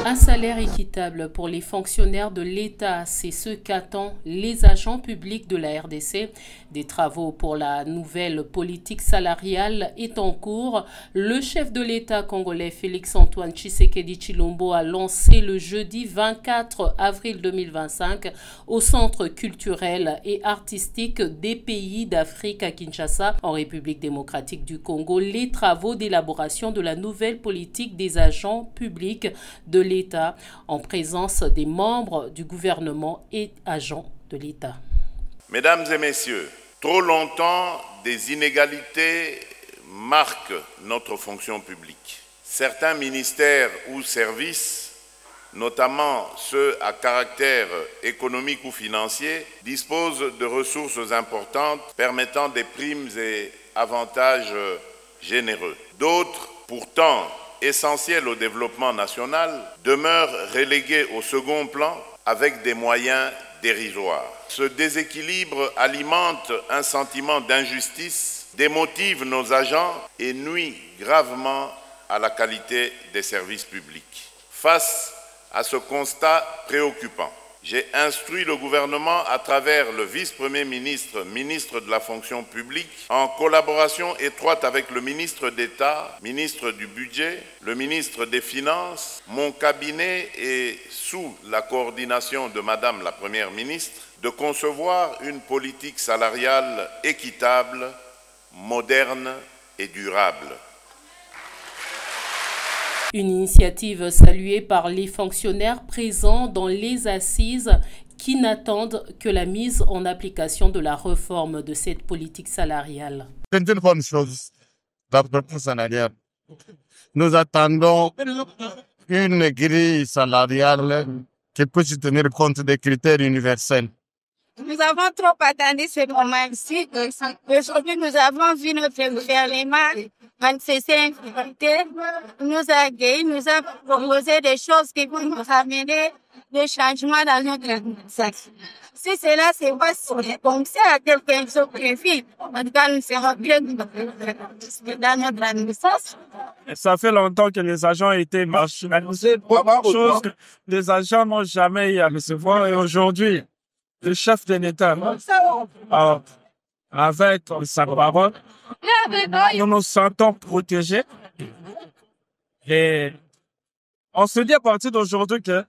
Un salaire équitable pour les fonctionnaires de l'État, c'est ce qu'attendent les agents publics de la RDC. Des travaux pour la nouvelle politique salariale est en cours. Le chef de l'État congolais Félix-Antoine Tshisekedi Tshilombo a lancé le jeudi 24 avril 2025 au Centre culturel et artistique des pays d'Afrique à Kinshasa, en République démocratique du Congo, les travaux d'élaboration de la nouvelle politique des agents publics de l'État en présence des membres du gouvernement et agents de l'État. Mesdames et messieurs, trop longtemps, des inégalités marquent notre fonction publique. Certains ministères ou services, notamment ceux à caractère économique ou financier, disposent de ressources importantes permettant des primes et avantages généreux. D'autres, pourtant essentiels au développement national, demeurent relégués au second plan avec des moyens dérisoires. Ce déséquilibre alimente un sentiment d'injustice, démotive nos agents et nuit gravement à la qualité des services publics. Face à ce constat préoccupant, j'ai instruit le gouvernement à travers le vice-premier ministre, ministre de la fonction publique, en collaboration étroite avec le ministre d'État, ministre du Budget, le ministre des Finances, mon cabinet et sous la coordination de Madame la Première ministre, de concevoir une politique salariale équitable, moderne et durable. Une initiative saluée par les fonctionnaires présents dans les assises qui n'attendent que la mise en application de la réforme de cette politique salariale. C'est une bonne chose, la politique salariale. Nous attendons une grille salariale qui puisse tenir compte des critères universels. Nous avons trop attendu ce moment ici. Aujourd'hui, nous avons vu notre gouvernement manifester nous a accueillis, nous a proposé des choses qui vont nous amener des changements dans notre administration. Si cela se passe comme ça à quelqu'un qui prévu, en tout cas, nous serons bien dans notre administration. Ça fait longtemps que les agents étaient marginalisés, chose que les agents n'ont jamais eu à recevoir. Et aujourd'hui, le chef de l'État, avec sa parole, nous nous sentons protégés. Et on se dit à partir d'aujourd'hui que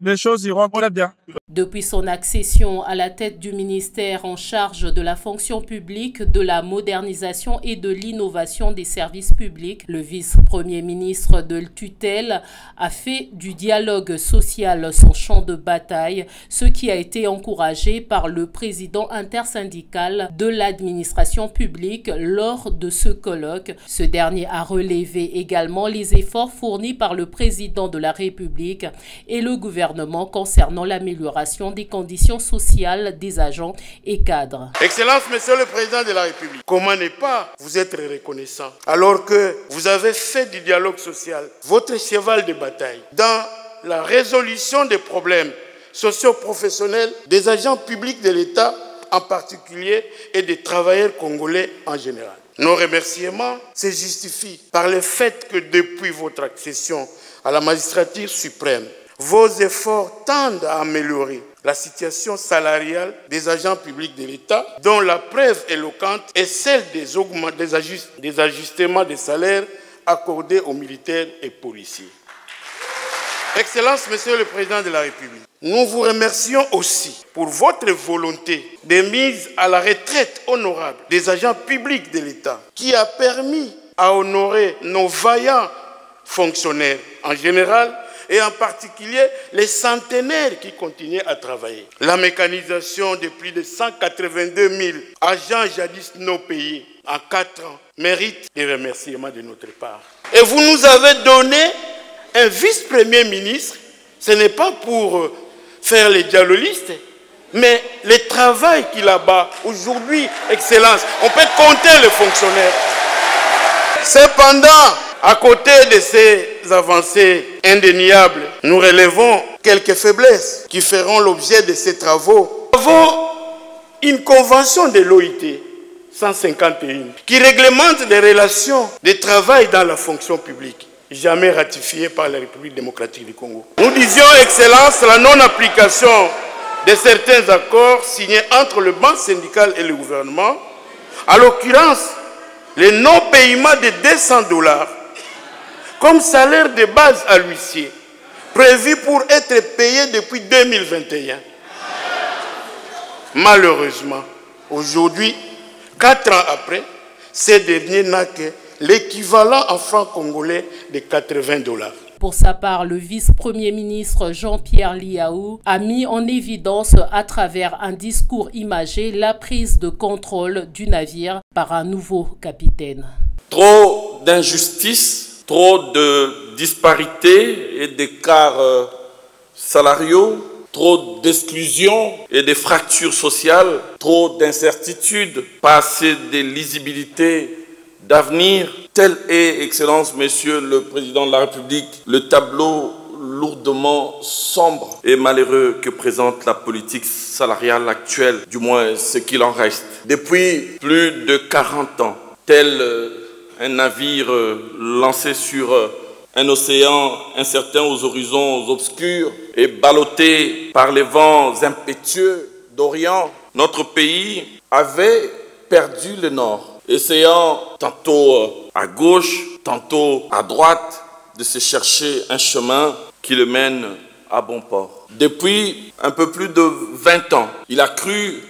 les choses iront très bien. Depuis son accession à la tête du ministère en charge de la fonction publique, de la modernisation et de l'innovation des services publics, le vice-premier ministre de tutelle a fait du dialogue social son champ de bataille, ce qui a été encouragé par le président intersyndical de l'administration publique lors de ce colloque. Ce dernier a relevé également les efforts fournis par le président de la République et le gouvernement concernant l'amélioration des conditions sociales des agents et cadres. Excellence, Monsieur le Président de la République, comment ne pas vous être reconnaissant alors que vous avez fait du dialogue social votre cheval de bataille dans la résolution des problèmes socio-professionnels des agents publics de l'État en particulier et des travailleurs congolais en général. Nos remerciements se justifient par le fait que depuis votre accession à la magistrature suprême, vos efforts tendent à améliorer la situation salariale des agents publics de l'État, dont la preuve éloquente est celle des ajustements des salaires accordés aux militaires et policiers. Excellence, Monsieur le Président de la République, nous vous remercions aussi pour votre volonté de mise à la retraite honorable des agents publics de l'État, qui a permis à honorer nos vaillants fonctionnaires en général, et en particulier les centenaires qui continuent à travailler. La mécanisation de plus de 182 000 agents jadis non payés en 4 ans mérite des remerciements de notre part. Et vous nous avez donné un vice-premier ministre, ce n'est pas pour faire les dialoguistes, mais le travail qu'il a bas aujourd'hui, Excellence, on peut compter les fonctionnaires. Cependant, à côté de ces avancées indéniables, nous relevons quelques faiblesses qui feront l'objet de ces travaux. Nous avons une convention de l'OIT 151 qui réglemente les relations de travail dans la fonction publique. jamais ratifié par la République démocratique du Congo. Nous disions, Excellence, la non-application de certains accords signés entre le banc syndical et le gouvernement, à l'occurrence, le non-paiement de $200 comme salaire de base à l'huissier, prévu pour être payé depuis 2021. Malheureusement, aujourd'hui, 4 ans après, ces derniers n'a que l'équivalent en francs congolais de $80. Pour sa part, le vice-premier ministre Jean-Pierre Liaou a mis en évidence à travers un discours imagé la prise de contrôle du navire par un nouveau capitaine. Trop d'injustice, trop de disparités et d'écarts salariaux, trop d'exclusion et de fractures sociales, trop d'incertitudes, pas assez de lisibilité d'avenir. Tel est, Excellence, Monsieur le Président de la République, le tableau lourdement sombre et malheureux que présente la politique salariale actuelle, du moins ce qu'il en reste. Depuis plus de 40 ans, tel un navire lancé sur un océan incertain aux horizons obscurs et ballotté par les vents impétueux d'Orient, notre pays avait perdu le nord, essayant tantôt à gauche, tantôt à droite de se chercher un chemin qui le mène à bon port. Depuis un peu plus de 20 ans, il a cru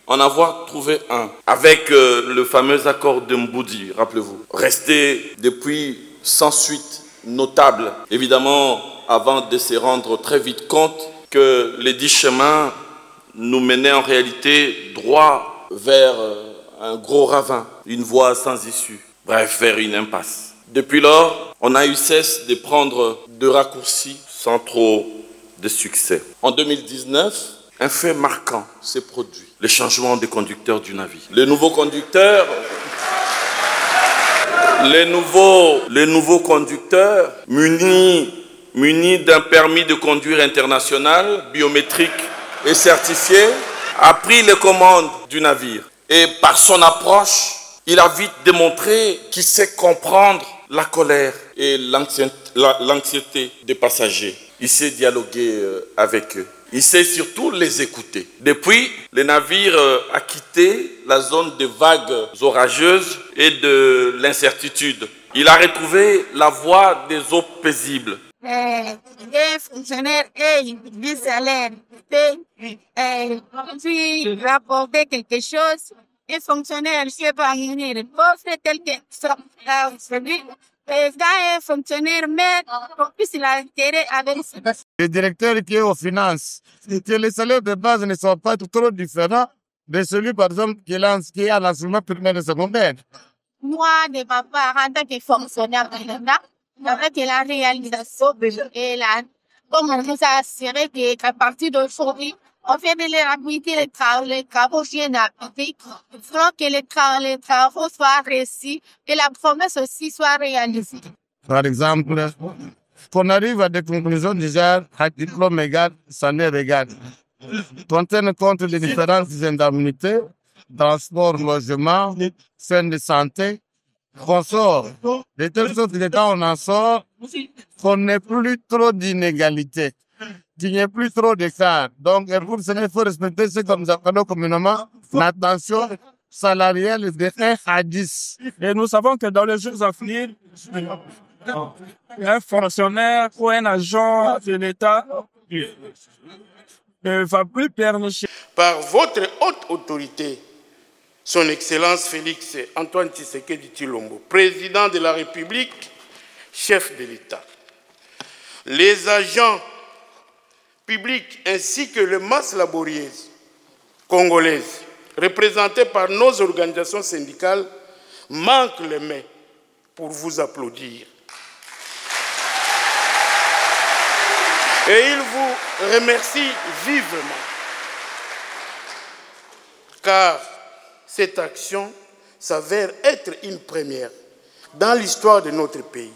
en avoir trouvé un, avec le fameux accord de Mboudi, rappelez-vous, resté depuis sans suite notable, évidemment, avant de se rendre très vite compte que les 10 chemins nous menaient en réalité droit vers un gros ravin, une voie sans issue, bref, vers une impasse. Depuis lors, on a eu cesse de prendre de raccourcis sans trop de succès. En 2019, un fait marquant s'est produit, le changement des conducteurs du navire. Les nouveaux conducteurs, munis d'un permis de conduire international, biométrique et certifié, a pris les commandes du navire. Et par son approche, il a vite démontré qu'il sait comprendre la colère et l'anxiété des passagers. Il sait dialoguer avec eux. Il sait surtout les écouter. Depuis, le navire a quitté la zone des vagues orageuses et de l'incertitude. Il a retrouvé la voie des eaux paisibles. Les fonctionnaires aient du salaire, puis rapporter quelque chose. Les fonctionnaires, je ne sais pas, ils peuvent tel que ça. Un fonctionnaire, mais on puisse l'intérêt avec le directeur qui est aux finances, que les salaires de base ne sont pas trop différents de celui, par exemple, qui est à l'enseignement primaire et secondaire. Moi, de papa, en tant que fonctionnaire, avec la réalisation et comme on nous a assuré qu'à partir d'aujourd'hui, on fait de l'appliquer les travaux génératiques, il faut que les travaux soient réussis et la promesse aussi soit réalisée. Par exemple, qu'on arrive à des conclusions du genre à diplôme égal, salaire égal. On tient compte des différentes indemnités, transport, logement, soins de santé, qu'on sort. De telle sorte que quand on en sort, qu'on n'ait plus trop d'inégalités, qu'il n'y ait plus trop d'écart. Donc, pour cela, il faut respecter ce que nous appelons communément l'attention salariale de 1 à 10. Et nous savons que dans les jours à venir, un fonctionnaire ou un agent de l'État ne va plus permettre. Par votre haute autorité, Son Excellence Félix Antoine Tshisekedi Tshilombo, président de la République, chef de l'État, les agents publics ainsi que les masses laborieuses congolaises, représentées par nos organisations syndicales, manquent les mains pour vous applaudir. Et ils vous remercient vivement, car cette action s'avère être une première dans l'histoire de notre pays.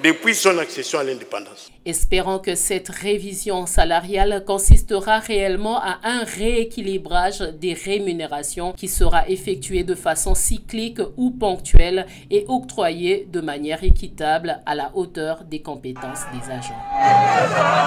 depuis son accession à l'indépendance. Espérons que cette révision salariale consistera réellement à un rééquilibrage des rémunérations qui sera effectué de façon cyclique ou ponctuelle et octroyé de manière équitable à la hauteur des compétences des agents.